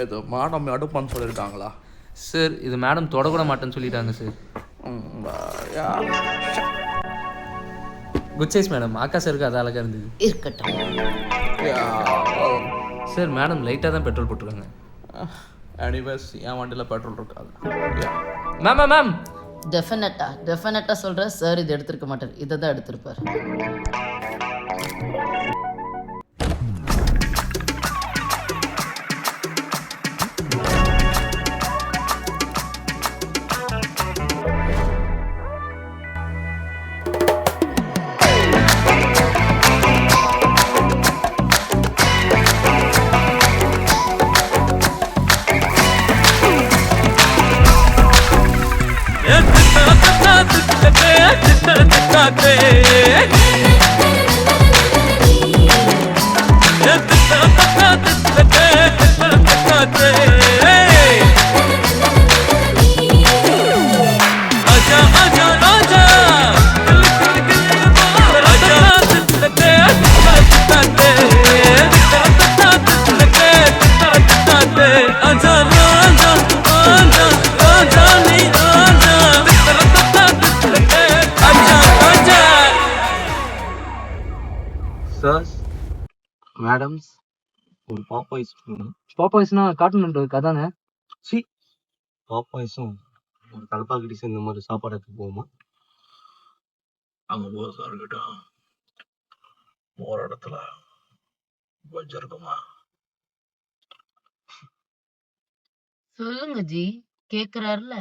ஏதோ மேடம் அடுப்பான்னு சொல்லியிருக்காங்களா? சார் இது மேடம் தொடக்கூட மாட்டேன்னு சொல்லிட்டாங்க சார். Good size madam. ஆகாஷருக்கு அது அழகாக இருந்தது. இருக்கட்டும். சார் மேடம் லைட்டாக தான் பெட்ரோல் போட்டிருக்காங்க. எனிவேஸ் என் வண்டியில் பெட்ரோல் இருக்காது. மேம் மேம் டெஃபினட்டாக சொல்கிறேன் சார், இது எடுத்திருக்க மாட்டார், இதை தான் எடுத்திருப்பார். சார்ஸ், மேடம்ஸ், ஒரு பாப்பாய்ஸ். பாப்பாய்ஸ்னா கார்ட்டூன் கதானே? சி, பாப்பாய்ஸும் ஒரு தலப்பாக்கட்டி சேர்ந்த மாதிரி சாப்பாடு எடுத்து போகுமா? அங்கே போக சார் கிட்ட போகிற இடத்துல வச்சிருக்குமா? சொல்லுங்க ஜி, கேக்குறாருல.